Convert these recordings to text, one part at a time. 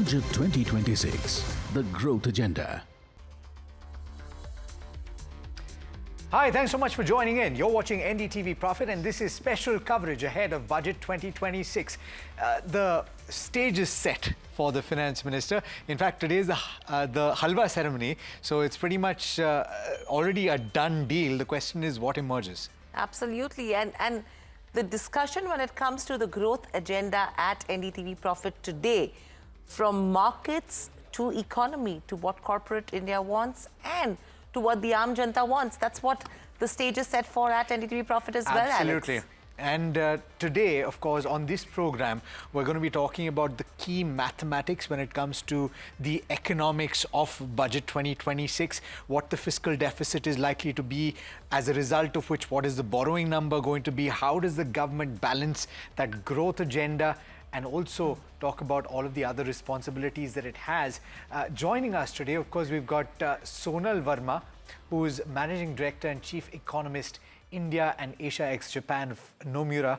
Budget 2026, the growth agenda. Hi, thanks so much for joining in. You're watching NDTV Profit, and this is special coverage ahead of Budget 2026. The stage is set for the Finance Minister. In fact, today is the Halwa ceremony, so it's pretty much already a done deal. The question is what emerges. Absolutely. And the discussion when it comes to the growth agenda at NDTV Profit today, from markets to economy, to what corporate India wants and to what the Aam Janta wants. That's what the stage is set for at NDTV Profit as well, Absolutely. Alex. And today, of course, on this program, we're going to be talking about the key mathematics when it comes to the economics of Budget 2026, what the fiscal deficit is likely to be, as a result of which, what is the borrowing number going to be, how does the government balance that growth agenda, and also talk about all of the other responsibilities that it has. Joining us today, of course, we've got Sonal Verma, who is Managing Director and Chief Economist, India and Asia ex-Japan of Nomura.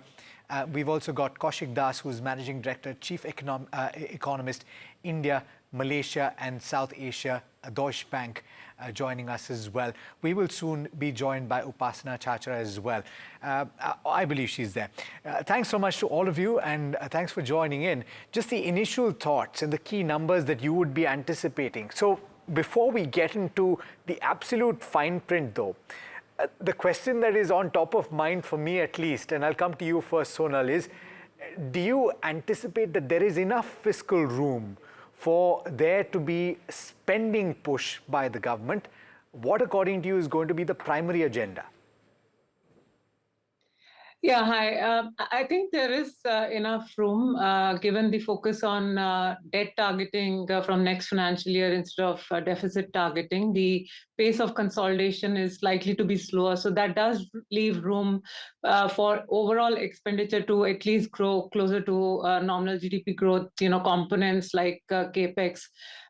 We've also got Kaushik Das, who's Managing Director, Chief Economist, India, Malaysia and South Asia, Deutsche Bank, joining us as well. We will soon be joined by Upasana Chachra as well. I believe she's there. Thanks so much to all of you, and thanks for joining in. Just the initial thoughts and the key numbers that you would be anticipating. So before we get into the absolute fine print though, the question that is on top of mind for me at least, and I'll come to you first, Sonal, is do you anticipate that there is enough fiscal room for there to be spending push by the government? What, according to you, is going to be the primary agenda? Yeah, hi. I think there is enough room given the focus on debt targeting from next financial year instead of deficit targeting. The pace of consolidation is likely to be slower. So that does leave room for overall expenditure to at least grow closer to nominal GDP growth, components like capex.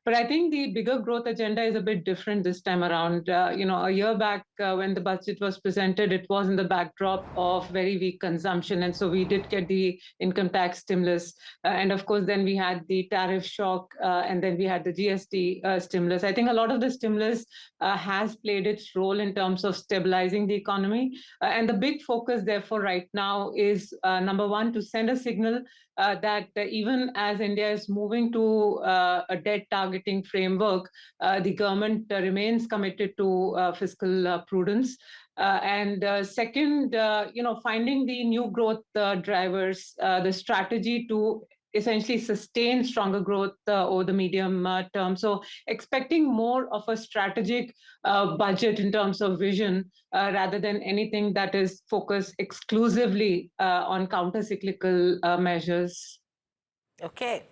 But I think the bigger growth agenda is a bit different this time around. A year back when the budget was presented, it was in the backdrop of very weak consumption. And so we did get the income tax stimulus. And of course, then we had the tariff shock and then we had the GST stimulus. I think a lot of the stimulus has played its role in terms of stabilizing the economy. And the big focus, therefore, right now is number one, to send a signal that even as India is moving to a debt targeting framework, the government remains committed to fiscal prudence. And second, finding the new growth drivers, the strategy to essentially sustain stronger growth over the medium term. So expecting more of a strategic budget in terms of vision rather than anything that is focused exclusively on counter-cyclical measures. Okay.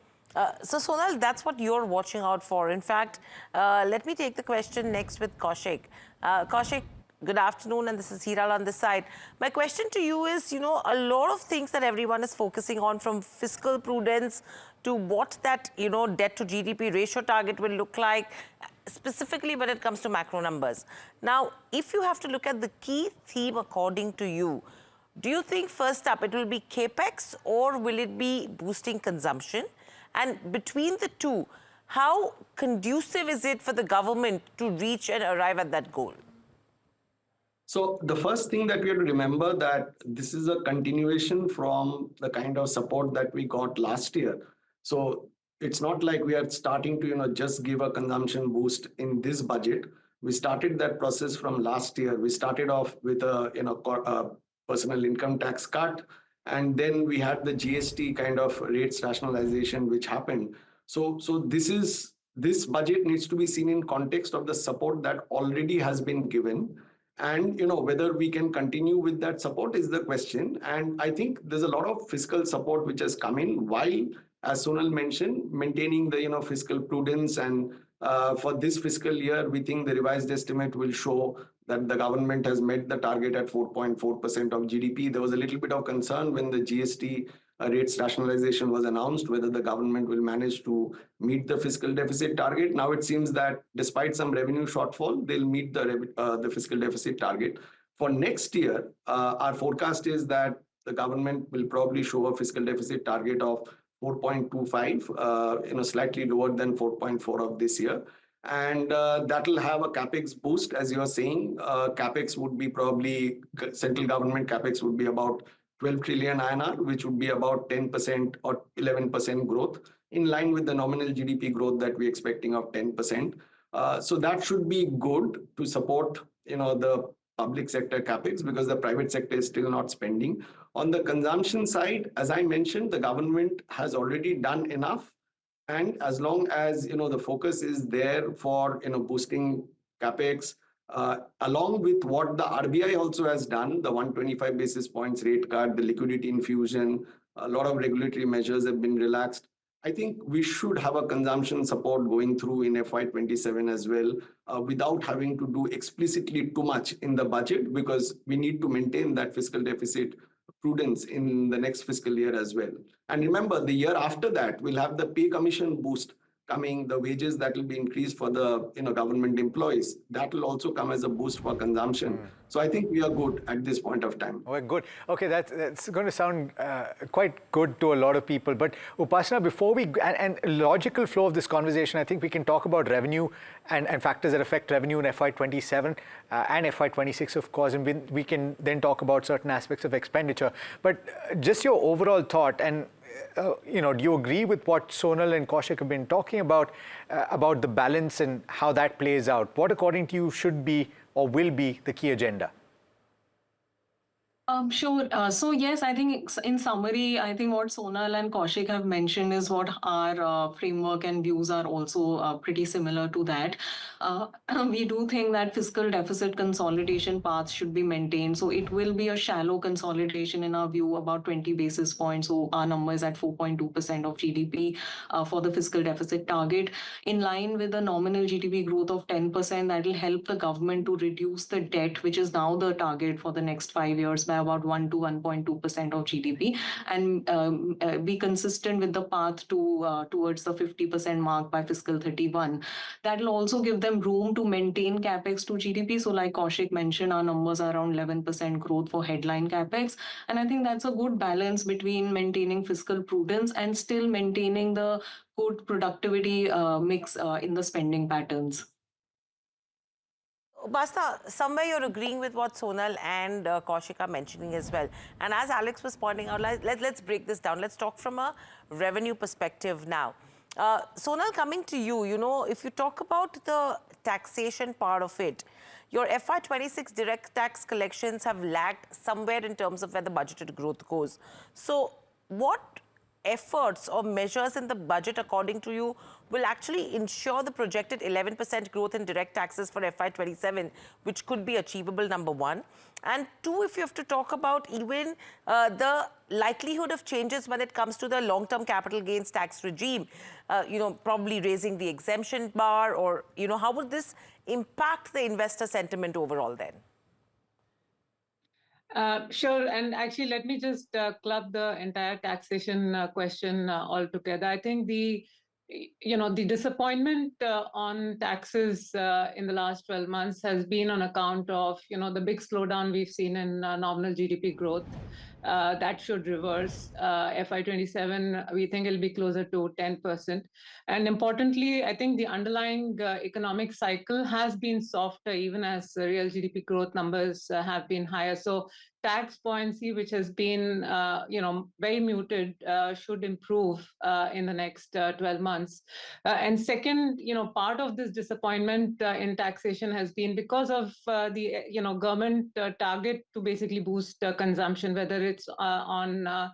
So Sonal, that's what you're watching out for. In fact, let me take the question next with Kaushik. Kaushik, good afternoon, and this is Hiral on this side. My question to you is, a lot of things that everyone is focusing on, from fiscal prudence to what that, debt to GDP ratio target will look like, specifically when it comes to macro numbers. Now, if you have to look at the key theme according to you, do you think first up it will be capex or will it be boosting consumption? And between the two, how conducive is it for the government to reach and arrive at that goal? So the first thing that we have to remember that this is a continuation from the kind of support that we got last year. So it's not like we are starting to, just give a consumption boost in this budget. We started that process from last year. We started off with a personal income tax cut, and then we had the GST kind of rates rationalization which happened. So this budget needs to be seen in context of the support that already has been given. And whether we can continue with that support is the question. And I think there's a lot of fiscal support which has come in, while, as Sonal mentioned, maintaining the fiscal prudence. And for this fiscal year, we think the revised estimate will show that the government has met the target at 4.4% of GDP. There was a little bit of concern when the GST rates rationalization was announced, whether the government will manage to meet the fiscal deficit target. Now it seems that despite some revenue shortfall, they'll meet the fiscal deficit target. For next year, our forecast is that the government will probably show a fiscal deficit target of 4.25, slightly lower than 4.4 of this year. And that will have a capex boost, as you are saying. Capex would be probably, central government capex would be about 12 trillion INR, which would be about 10% or 11% growth, in line with the nominal GDP growth that we're expecting of 10%. So that should be good to support, the public sector capex, because the private sector is still not spending. On the consumption side, as I mentioned, the government has already done enough. And as long as the focus is there for boosting capex, along with what the RBI also has done, the 125 basis points rate cut, the liquidity infusion, a lot of regulatory measures have been relaxed. I think we should have a consumption support going through in FY27 as well, without having to do explicitly too much in the budget, because we need to maintain that fiscal deficit prudence in the next fiscal year as well. And remember, the year after that, we'll have the pay commission boost coming, the wages that will be increased for the government employees. That will also come as a boost for consumption. So I think we are good at this point of time. We're good. Okay, that's going to sound quite good to a lot of people. But Upasana, before we, and logical flow of this conversation, I think we can talk about revenue and factors that affect revenue in FY27 and FY26, of course, and we can then talk about certain aspects of expenditure. But just your overall thought, and do you agree with what Sonal and Kaushik have been talking about the balance and how that plays out? What, according to you, should be or will be the key agenda? Sure. So yes, I think in summary, I think what Sonal and Kaushik have mentioned is what our framework and views are also pretty similar to that. We do think that fiscal deficit consolidation path should be maintained. So it will be a shallow consolidation in our view, about 20 basis points. So our number is at 4.2% of GDP for the fiscal deficit target. In line with the nominal GDP growth of 10%, that will help the government to reduce the debt, which is now the target for the next 5 years, by about 1 to 1.2% of GDP, and be consistent with the path to towards the 50% mark by fiscal 31. That will also give them room to maintain capex to GDP. So like Kaushik mentioned, our numbers are around 11% growth for headline capex. And I think that's a good balance between maintaining fiscal prudence and still maintaining the good productivity mix in the spending patterns. Basta, somewhere you're agreeing with what Sonal and Kaushik are mentioning as well. And as Alex was pointing out, let's break this down. Let's talk from a revenue perspective now. Sonal, coming to you, if you talk about the taxation part of it, your FY26 direct tax collections have lagged somewhere in terms of where the budgeted growth goes. So what efforts or measures in the budget, according to you, will actually ensure the projected 11% growth in direct taxes for FY27, which could be achievable, number one? And two, if you have to talk about even the likelihood of changes when it comes to the long-term capital gains tax regime, probably raising the exemption bar, or, how would this impact the investor sentiment overall then? Sure. And actually, let me just club the entire taxation question altogether. I think the disappointment on taxes in the last 12 months has been on account of, the big slowdown we've seen in nominal GDP growth. That should reverse. FY27, we think it'll be closer to 10%. And importantly, I think the underlying economic cycle has been softer, even as real GDP growth numbers have been higher. So tax buoyancy, which has been, very muted, should improve in the next 12 months. And second, part of this disappointment in taxation has been because of the, government target to basically boost consumption, whether it's on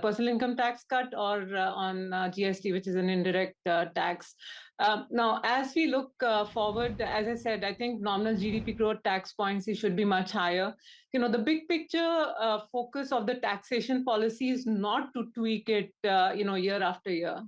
personal income tax cut or on GST, which is an indirect tax. Now, as we look forward, as I said, I think nominal GDP growth tax buoyancy should be much higher. The big picture focus of the taxation policy is not to tweak it, year after year.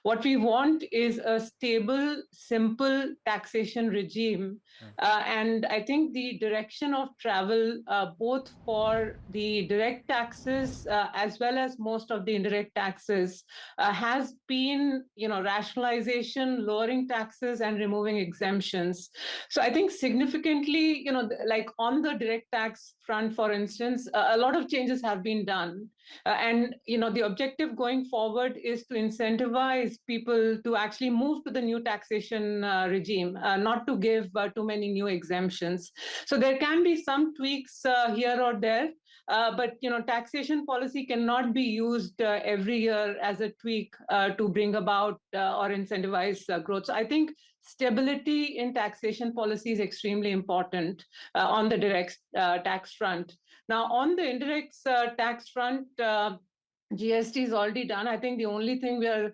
What we want is a stable, simple taxation regime. And I think the direction of travel, both for the direct taxes as well as most of the indirect taxes, has been, rationalization, lowering taxes and removing exemptions. So I think significantly, like on the direct tax front, for instance, a lot of changes have been done. And the objective going forward is to incentivize people to actually move to the new taxation regime, not to give too many new exemptions. So there can be some tweaks here or there, but taxation policy cannot be used every year as a tweak to bring about or incentivize growth. So I think stability in taxation policy is extremely important on the direct tax front. Now, on the indirect tax front, GST is already done. I think the only thing we are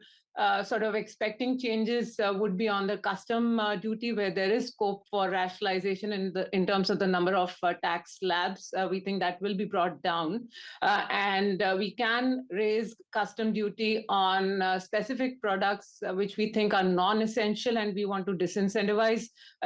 sort of expecting changes would be on the custom duty, where there is scope for rationalization in terms of the number of tax slabs. We think that will be brought down, and we can raise custom duty on specific products which we think are non-essential, and we want to disincentivize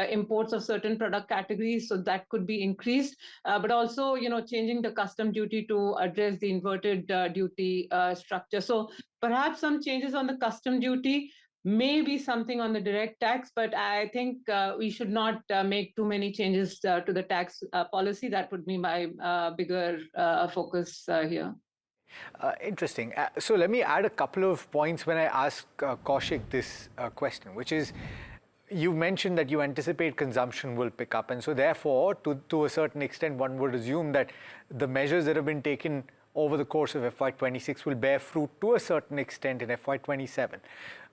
imports of certain product categories. So that could be increased, but also changing the custom duty to address the inverted duty structure. So perhaps some changes on the custom duty, maybe something on the direct tax, but I think we should not make too many changes to the tax policy. That would be my bigger focus here. Interesting. So let me add a couple of points when I ask Kaushik this question, which is, you mentioned that you anticipate consumption will pick up, and so therefore, to a certain extent, one would assume that the measures that have been taken over the course of FY26 will bear fruit to a certain extent in FY27.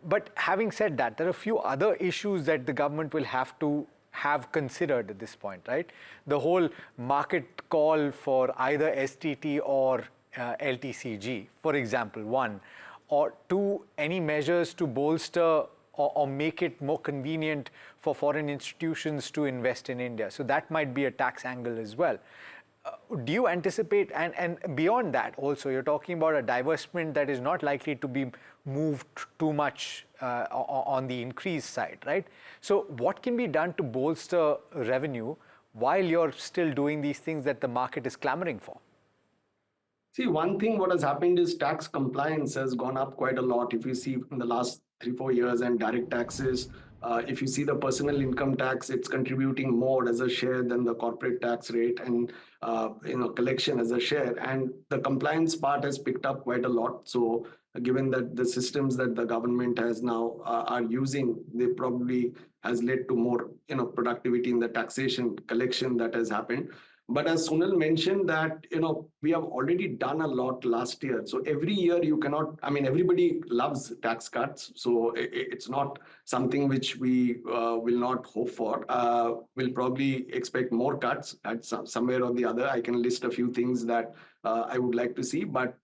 But having said that, there are a few other issues that the government will have to have considered at this point, right? The whole market call for either STT or LTCG, for example, one, or two, any measures to bolster or make it more convenient for foreign institutions to invest in India. So that might be a tax angle as well. Do you anticipate, and beyond that also, you're talking about a divestment that is not likely to be moved too much on the increase side, right? So what can be done to bolster revenue while you're still doing these things that the market is clamoring for? See, one thing what has happened is tax compliance has gone up quite a lot. If you see in the last 3-4 years, and direct taxes, if you see the personal income tax, it's contributing more as a share than the corporate tax rate, and collection as a share. And the compliance part has picked up quite a lot. So given that the systems that the government has now are using, they probably has led to more productivity in the taxation collection that has happened. But as Sunil mentioned that, we have already done a lot last year. So every year you cannot, everybody loves tax cuts. So it's not something which we will not hope for. We'll probably expect more cuts at somewhere or the other. I can list a few things that I would like to see, but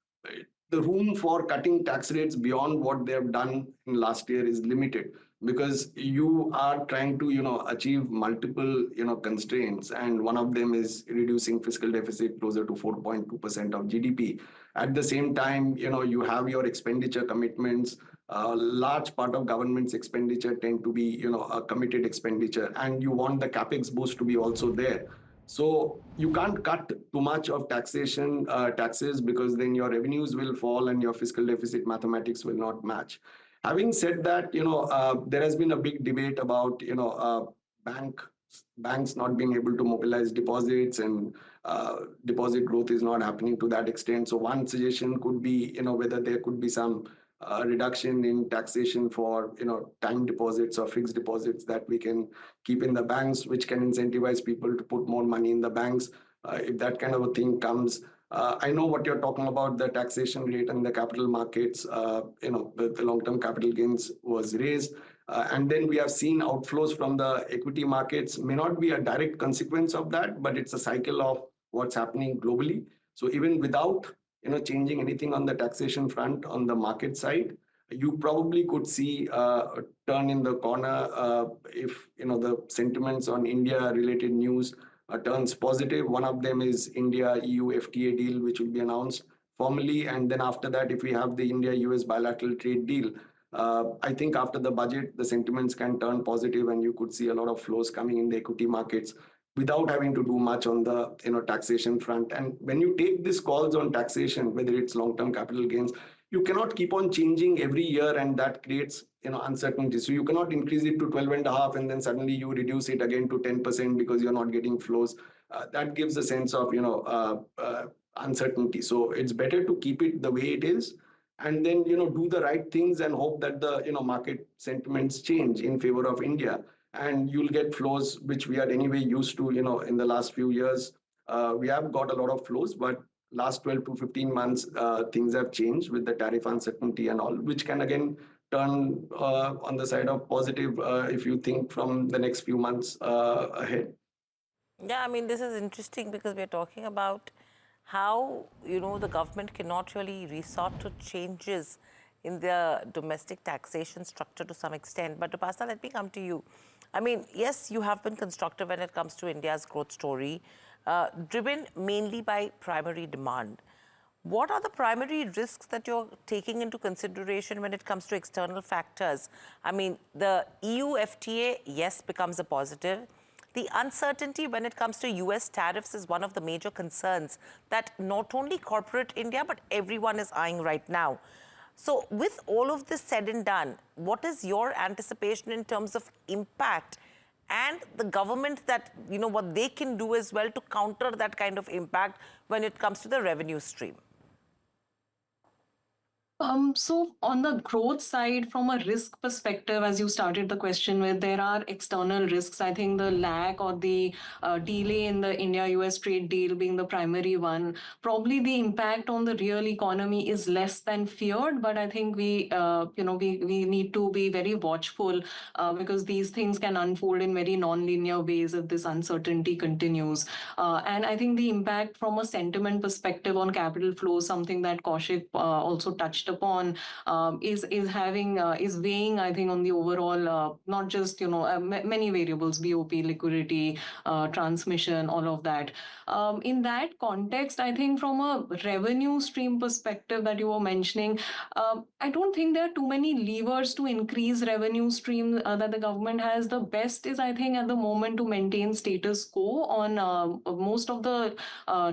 the room for cutting tax rates beyond what they have done in last year is limited, because you are trying to achieve multiple constraints, and one of them is reducing fiscal deficit closer to 4.2% of GDP. At the same time, you have your expenditure commitments. A large part of government's expenditure tend to be a committed expenditure, and you want the capex boost to be also there. So you can't cut too much of taxes, because then your revenues will fall and your fiscal deficit mathematics will not match. Having said that, there has been a big debate about banks not being able to mobilize deposits, and deposit growth is not happening to that extent. So one suggestion could be whether there could be some reduction in taxation for time deposits or fixed deposits that we can keep in the banks, which can incentivize people to put more money in the banks. If that kind of a thing comes, I know what you're talking about, the taxation rate and the capital markets. The long-term capital gains was raised, and then we have seen outflows from the equity markets. May not be a direct consequence of that, but it's a cycle of what's happening globally. So even without changing anything on the taxation front on the market side, you probably could see a turn in the corner if the sentiments on India related news turns positive. One of them is India-EU FTA deal, which will be announced formally, and then after that, if we have the India-US bilateral trade deal, I think after the budget, the sentiments can turn positive, and you could see a lot of flows coming in the equity markets without having to do much on the taxation front. And when you take these calls on taxation, whether it's long-term capital gains, you cannot keep on changing every year, and that creates uncertainty. So you cannot increase it to 12.5 and then suddenly you reduce it again to 10% because you're not getting flows. That gives a sense of uncertainty. So it's better to keep it the way it is, and then do the right things and hope that the market sentiments change in favor of India, and you'll get flows which we are anyway used to. In the last few years, we have got a lot of flows, but last 12 to 15 months, things have changed with the tariff uncertainty and all, which can again turn on the side of positive if you think from the next few months ahead. Yeah, I mean, this is interesting because we're talking about how, the government cannot really resort to changes in the domestic taxation structure to some extent. But Upasana, let me come to you. I mean, yes, you have been constructive when it comes to India's growth story, driven mainly by primary demand. What are the primary risks that you're taking into consideration when it comes to external factors? I mean, the EU FTA, yes, becomes a positive. The uncertainty when it comes to US tariffs is one of the major concerns that not only corporate India, but everyone is eyeing right now. So with all of this said and done, what is your anticipation in terms of impact and the government that, what they can do as well to counter that kind of impact when it comes to the revenue stream? So on the growth side, from a risk perspective, as you started the question with, there are external risks. I think the lag or the delay in the India-US trade deal being the primary one. Probably the impact on the real economy is less than feared, but I think we need to be very watchful because these things can unfold in very non-linear ways if this uncertainty continues. And I think the impact from a sentiment perspective on capital flows, something that Kaushik also touched upon, is weighing, I think, on the overall, not just many variables, BOP, liquidity, transmission, all of that. In that context, I think from a revenue stream perspective that you were mentioning, I don't think there are too many levers to increase revenue stream that the government has. The best is, I think, at the moment to maintain status quo on most of the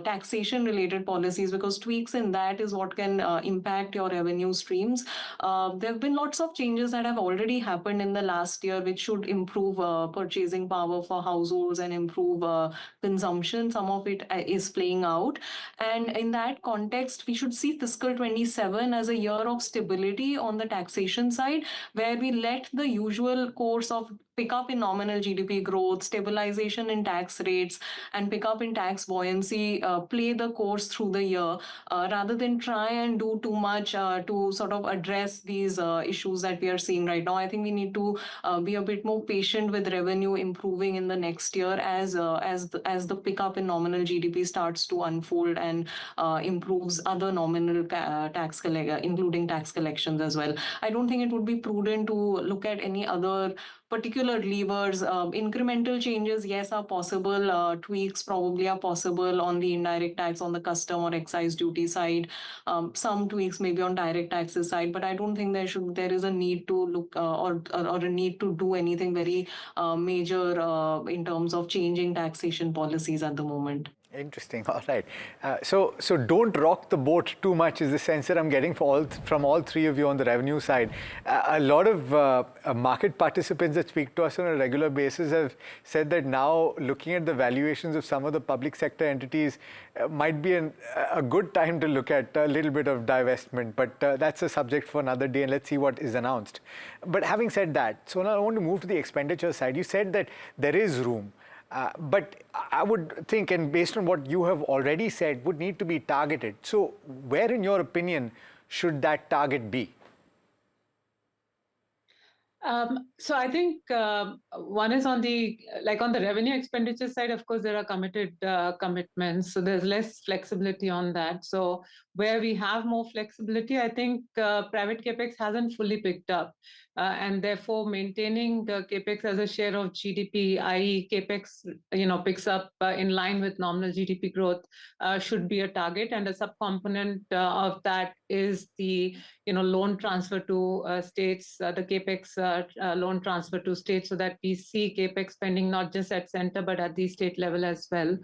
taxation related policies, because tweaks in that is what can impact your revenue streams. There have been lots of changes that have already happened in the last year, which should improve purchasing power for households and improve consumption. Some of it is playing out. And in that context, we should see fiscal 27 as a year of stability on the taxation side, where we let the usual course of pick up in nominal GDP growth, stabilization in tax rates, and pick up in tax buoyancy play the course through the year, rather than try and do too much to sort of address these issues that we are seeing right now. I think we need to be a bit more patient with revenue improving in the next year as the pickup in nominal GDP starts to unfold and improves other nominal including tax collections as well. I don't think it would be prudent to look at any other particular levers. Incremental changes, yes, are possible. Tweaks probably are possible on the indirect tax, on the custom or excise duty side. Some tweaks maybe on direct taxes side, but I don't think there is a need to look or a need to do anything very major in terms of changing taxation policies at the moment. Interesting. All right. So don't rock the boat too much is the sense that I'm getting from all three of you on the revenue side. A lot of market participants that speak to us on a regular basis have said that now looking at the valuations of some of the public sector entities might be a good time to look at a little bit of divestment. But that's a subject for another day, and let's see what is announced. But having said that, so now I want to move to the expenditure side. You said that there is room. But I would think, and based on what you have already said, would need to be targeted. So where, in your opinion, should that target be? So I think one is on the revenue expenditure side. Of course, there are committed commitments, so there's less flexibility on that. So where we have more flexibility, I think private capex hasn't fully picked up, and therefore maintaining the capex as a share of GDP, i.e., capex picks up in line with nominal GDP growth, should be a target, and a subcomponent of that is the loan transfer to states, the capex loan transfer to states, so that we see capex spending not just at center but at the state level as well.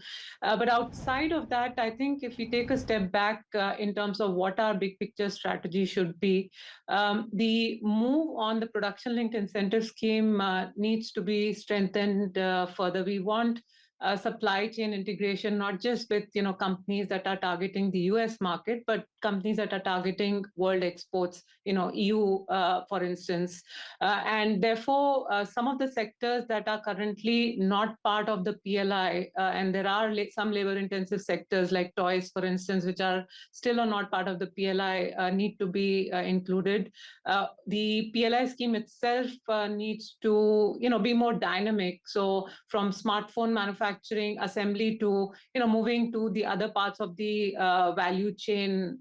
But outside of that, I think if we take a step back in terms of what our big picture strategy should be, the move on the production linked incentive scheme needs to be strengthened further. We want supply chain integration, not just with companies that are targeting the US market, but companies that are targeting world exports, EU, for instance. And therefore, some of the sectors that are currently not part of the PLI, and there are some labor-intensive sectors like toys, for instance, which are still are not part of the PLI, need to be included. The PLI scheme itself needs to, be more dynamic. So from smartphone manufacturing assembly to, moving to the other parts of the value chain.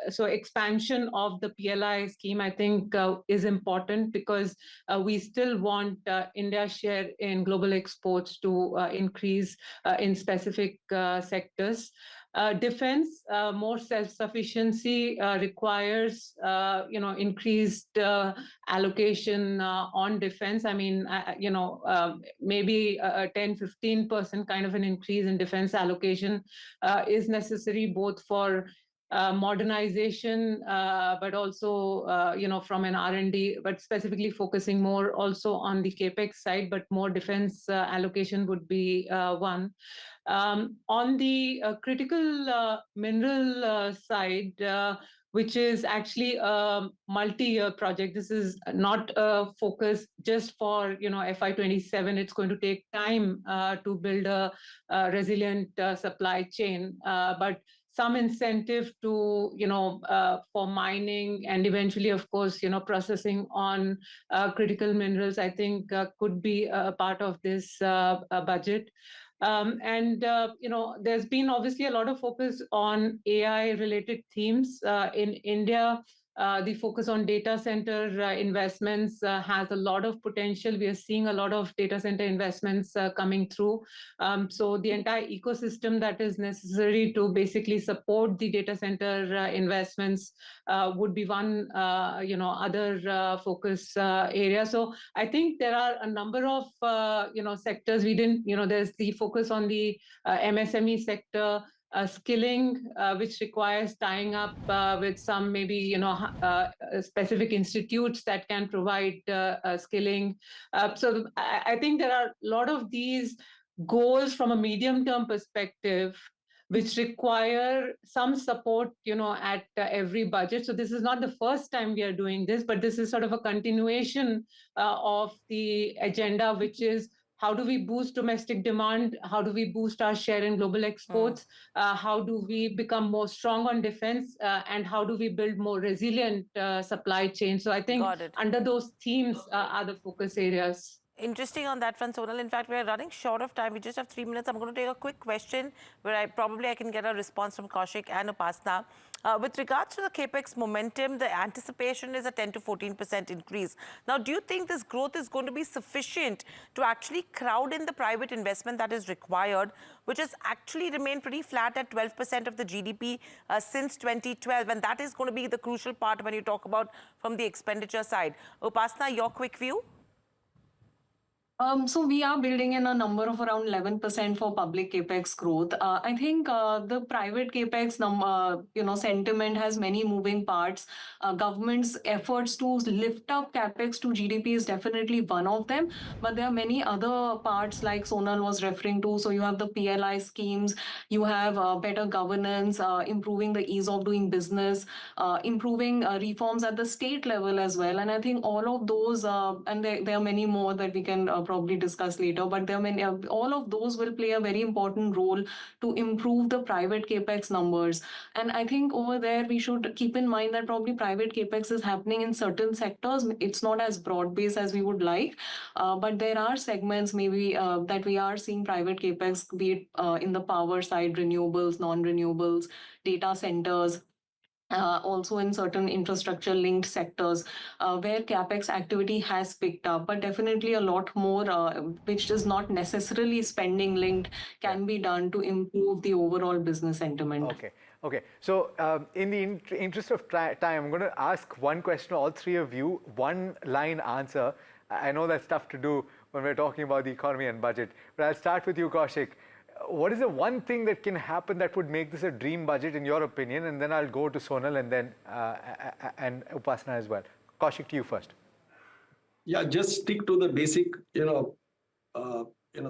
So expansion of the PLI scheme, I think, is important because we still want India's share in global exports to increase in specific sectors. Defense, more self-sufficiency requires, increased allocation on defense. I mean, maybe a 10-15% kind of an increase in defense allocation is necessary both for modernization, but also, from an R&D, but specifically focusing more also on the capex side, but more defense allocation would be one. On the critical mineral side, which is actually a multi-year project. This is not a focus just for FY27. It's going to take time to build a resilient supply chain, but some incentive to for mining and eventually, of course, processing on critical minerals, I think could be a part of this budget. There's been obviously a lot of focus on AI-related themes in India. The focus on data center investments has a lot of potential. We are seeing a lot of data center investments coming through. So the entire ecosystem that is necessary to basically support the data center investments would be one, other focus area. So I think there are a number of, sectors we didn't, there's the focus on the MSME sector, skilling, which requires tying up with some maybe specific institutes that can provide skilling. So I think there are a lot of these goals from a medium-term perspective which require some support, at every budget. So this is not the first time we are doing this, but this is sort of a continuation of the agenda, which is how do we boost domestic demand? How do we boost our share in global exports? How do we become more strong on defense? And how do we build more resilient supply chains? So I think under those themes are the focus areas. Interesting on that front, Sonal. In fact, we are running short of time. We just have 3 minutes. I'm going to take a quick question where I can get a response from Kaushik and Upasna. With regards to the capex momentum, the anticipation is a 10 to 14% increase. Now, do you think this growth is going to be sufficient to actually crowd in the private investment that is required, which has actually remained pretty flat at 12% of the GDP since 2012? And that is going to be the crucial part when you talk about from the expenditure side. Upasna, your quick view? So we are building in a number of around 11% for public capex growth. I think the private capex sentiment has many moving parts. Government's efforts to lift up capex to GDP is definitely one of them, but there are many other parts like Sonal was referring to. So you have the PLI schemes, you have better governance, improving the ease of doing business, improving reforms at the state level as well. And I think all of those, and there are many more that we can probably discuss later, but there are many, all of those will play a very important role to improve the private capex numbers. And I think over there, we should keep in mind that probably private capex is happening in certain sectors. It's not as broad-based as we would like, but there are segments maybe that we are seeing private capex, be it in the power side, renewables, non-renewables, data centers, also in certain infrastructure-linked sectors where capex activity has picked up, but definitely a lot more, which is not necessarily spending-linked, can be done to improve the overall business sentiment. Okay. So in the interest of time, I'm going to ask one question to all three of you, one-line answer. I know that's tough to do when we're talking about the economy and budget, but I'll start with you, Kaushik. What is the one thing that can happen that would make this a dream budget in your opinion? And then I'll go to Sonal and then and Upasna as well. Kaushik, to you first. Yeah, just stick to the basic,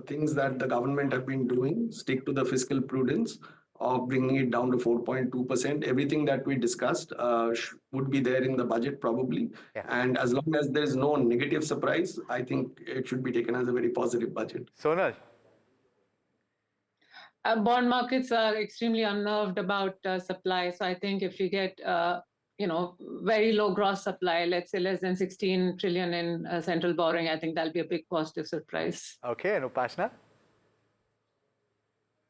things that the government have been doing, stick to the fiscal prudence of bringing it down to 4.2%. Everything that we discussed would be there in the budget probably. Yeah. And as long as there's no negative surprise, I think it should be taken as a very positive budget. Sonal? Bond markets are extremely unnerved about supply. So I think if we get, very low gross supply, let's say less than 16 trillion in central borrowing, I think that'll be a big positive surprise. Okay, and Upasna?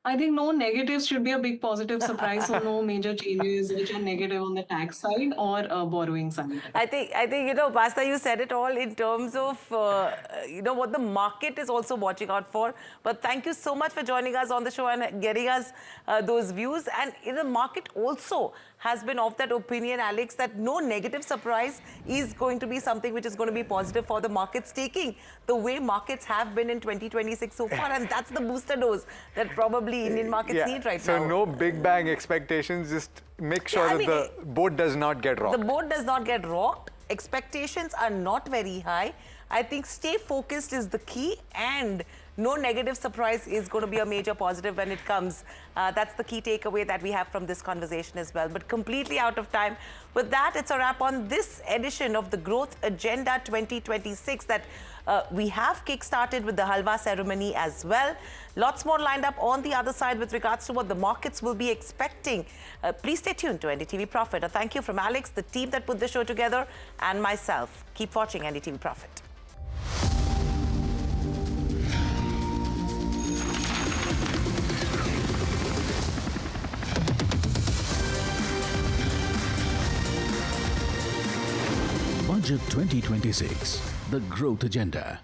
I think no negatives should be a big positive surprise. So no major changes which are negative on the tax side or borrowing side. I think Pasta, you said it all in terms of what the market is also watching out for. But thank you so much for joining us on the show and getting us those views. And the market also has been of that opinion, Alex, that no negative surprise is going to be something which is going to be positive for the markets, taking the way markets have been in 2026 so far. And that's the booster dose that probably Indian markets need right now. So no big bang expectations, just make sure that the boat does not get rocked. The boat does not get rocked. Expectations are not very high. I think stay focused is the key, and no negative surprise is going to be a major positive when it comes. That's the key takeaway that we have from this conversation as well. But completely out of time. With that, it's a wrap on this edition of the Growth Agenda 2026 that we have kick-started with the Halwa ceremony as well. Lots more lined up on the other side with regards to what the markets will be expecting. Please stay tuned to NDTV Profit. A thank you from Alex, the team that put the show together, and myself. Keep watching NDTV Profit. Budget 2026, the Growth Agenda.